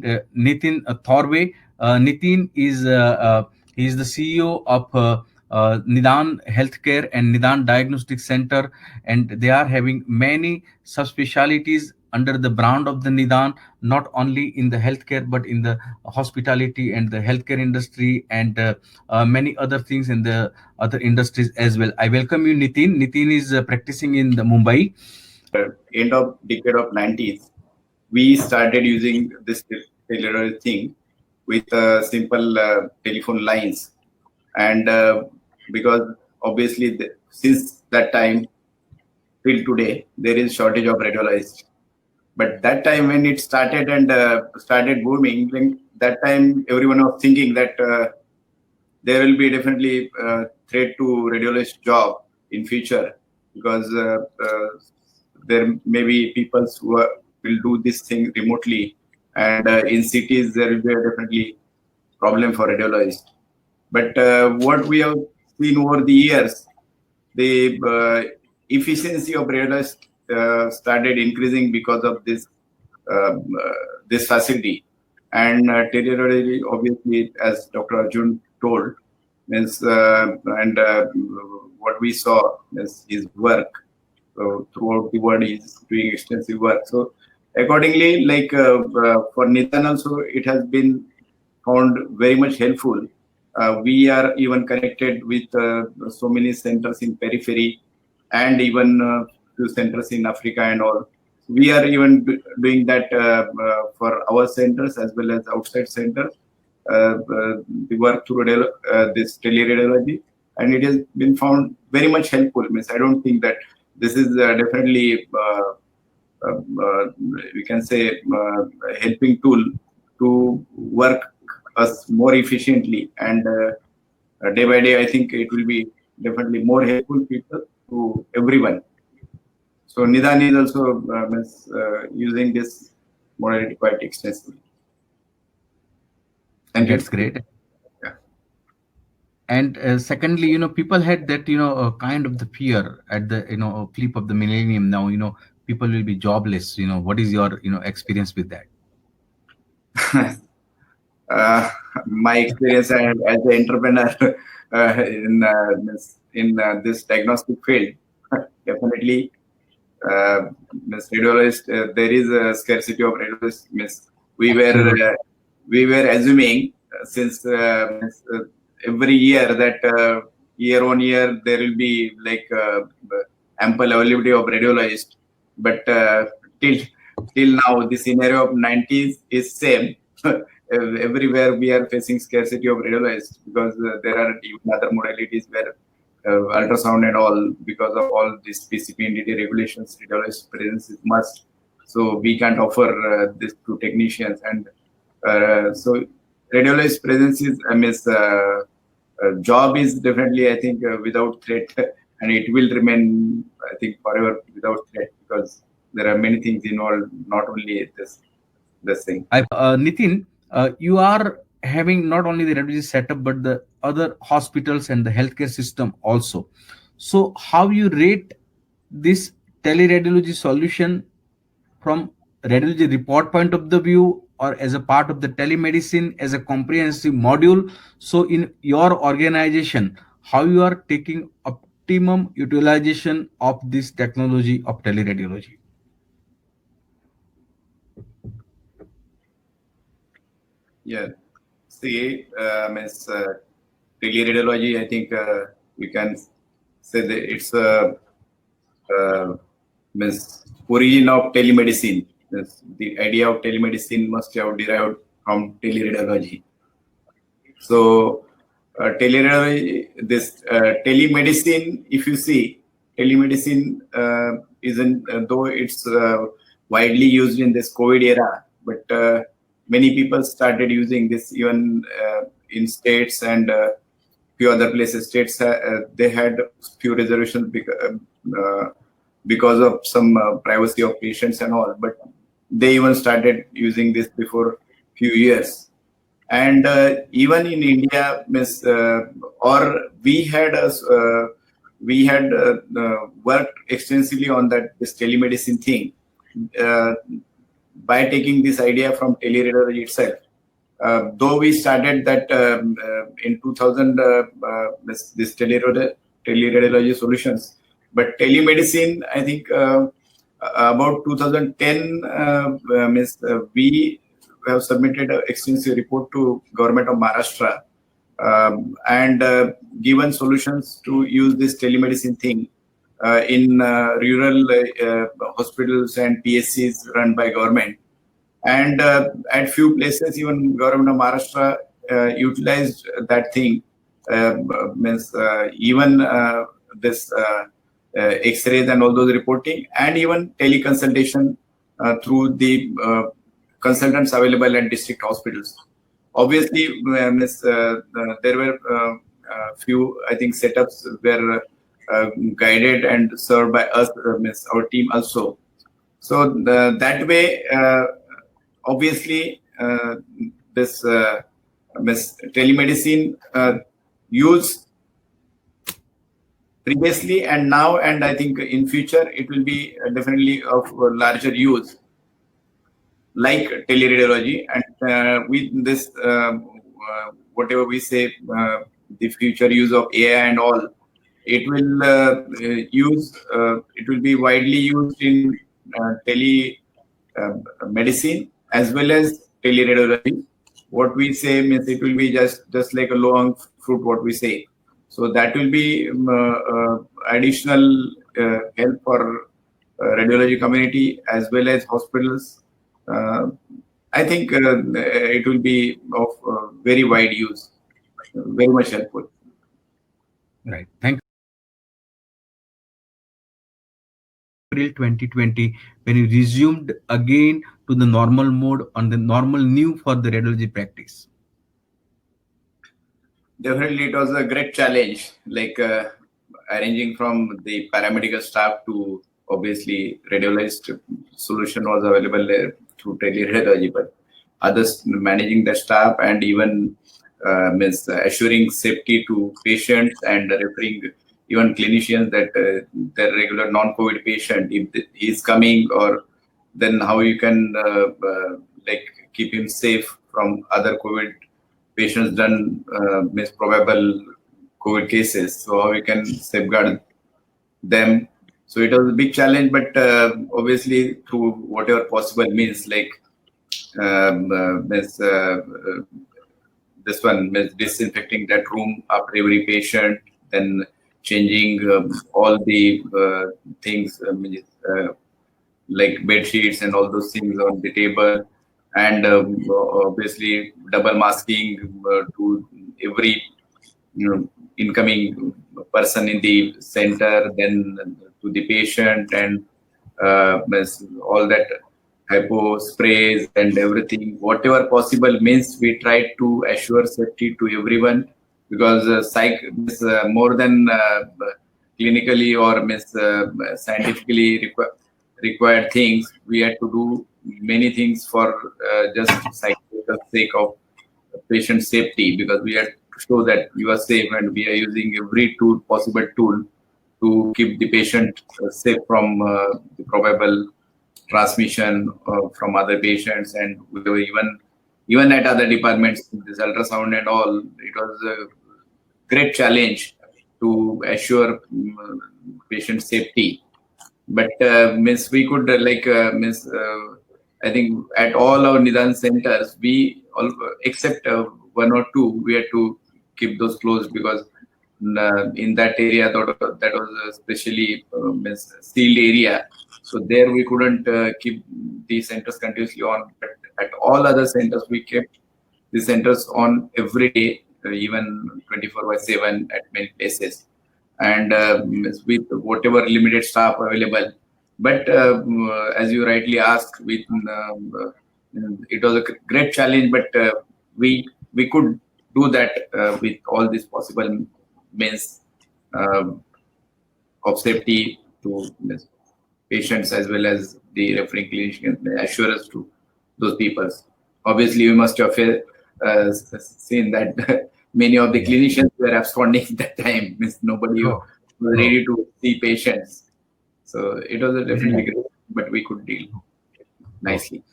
and Nitin Thorway. Nitin is the CEO of Nidan Healthcare and Nidan Diagnostic Center, and they are having many subspecialties under the brand of the Nidan, not only in the healthcare but in the hospitality and the healthcare industry, and many other things in the other industries as well. I welcome you, Nitin. Nitin is practicing in the Mumbai. End of decade of 90s, we started using this cellular thing with simple telephone lines. And because obviously since that time till today, there is shortage of radiologists. But that time when it started and started booming, then that time everyone was thinking that there will be definitely threat to radiologist job in future, because there may be people who will do this thing remotely, and in cities there will be a definitely problem for radiologists. But what we have seen over the years, the efficiency of radiologists started increasing because of this facility. And teleology, obviously, as Dr. Arjun told, means and what we saw is his work. So throughout the world, he's doing extensive work. So accordingly, like for Nidan also, it has been found very much helpful. We are even connected with so many centers in periphery, and even few centers in Africa and all. We are even doing that for our centers as well as outside centers. The work through this teleradiology, and it has been found very much helpful. Means I don't think that this is definitely we can say helping tool to work us more efficiently, and day by day I think it will be definitely more helpful people to everyone. So Nidan is also using this modality quite extensively. And that's great. Yeah. And secondly, people had that, kind of the fear at the, flip of the millennium. Now, people will be jobless. What is your, experience with that? My experience as an entrepreneur in this diagnostic field, definitely, radiologist, there is a scarcity of radiologists. We were assuming since every year that year on year there will be like ample availability of radiologists, but till now the scenario of 90s is same. Everywhere we are facing scarcity of radiologists, because there are even other modalities where ultrasound and all, because of all these PCP entity regulations, radiologist presence is must. So we can't offer this to technicians, and so radiologist presence is, job is definitely, I think, without threat, and it will remain, I think, forever without threat, because there are many things involved, not only this thing. Nitin, you are having not only the radiology setup but the other hospitals and the healthcare system also. So how you rate this teleradiology solution from radiology report point of the view, or as a part of the telemedicine as a comprehensive module? So in your organization, how you are taking optimum utilization of this technology of teleradiology? Yeah. See, teleradiology, I think we can say that it's origin of telemedicine. The idea of telemedicine must have derived from teleradiology. So teleradiology, this telemedicine, if you see, telemedicine isn't, though it's widely used in this COVID era, but many people started using this even in states and few other places. States they had few reservations because of some privacy of patients and all, but they even started using this before few years. And even in India, or we had worked extensively on that this telemedicine thing. by taking this idea from teleradiology itself. Though we started that in 2000, this teleradiology solutions, but telemedicine, I think about 2010, we have submitted an extensive report to government of Maharashtra and given solutions to use this telemedicine thing in rural hospitals and PSCs run by government. And at few places, even government of Maharashtra utilized that thing. Even this X-rays and all those reporting, and even teleconsultation through the consultants available at district hospitals. Obviously, there were few, I think, setups were guided and served by us, our team also. So that way, obviously, this telemedicine used previously and now, and I think in future it will be definitely of larger use, like teleradiology. And with this, whatever we say, the future use of AI and all, it will it will be widely used in medicine as well as teleradiology. What we say means it will be just like a low-hanging fruit, what we say. So that will be additional help for radiology community as well as hospitals. I think it will be of very wide use, very much helpful. Right. Thank you. April 2020, when you resumed again to the normal mode on the normal new for the radiology practice? Definitely, it was a great challenge, like arranging from the paramedical staff to obviously radiologist solution was available through teleradiology, but others managing the staff and even means assuring safety to patients and referring even clinicians that their regular non-COVID patient, if he is coming, or then how you can like keep him safe from other COVID patients done means probable COVID cases. So how we can safeguard them. So it was a big challenge, but obviously through whatever possible means, like means, this one means disinfecting that room after every patient, then changing all the things like bed sheets and all those things on the table, and obviously double masking to every incoming person in the center, then to the patient, and all that hypo sprays and everything, whatever possible means we try to assure safety to everyone, because more than clinically or scientifically required things, we had to do many things for just psychological sake of patient safety, because we had to show that you are safe, and we are using every possible tool to keep the patient safe from the probable transmission from other patients. And we were even at other departments, this ultrasound and all, it was a great challenge to assure patient safety. But we could I think at all our Nidan centers, we all, except one or two, we had to keep those closed, because in that area that was especially sealed area. So there we couldn't keep the centers continuously on. But at all other centers, we kept the centers on every day, even 24/7 at many places, and with whatever limited staff available. But as you rightly asked, it was a great challenge, but we could do that with all these possible means of safety to patients as well as the referring clinicians, assurance to those people. Obviously, we must have seen that many of the clinicians were absconding at that time. Nobody was ready to see patients. So it was a definitely great, but we could deal nicely.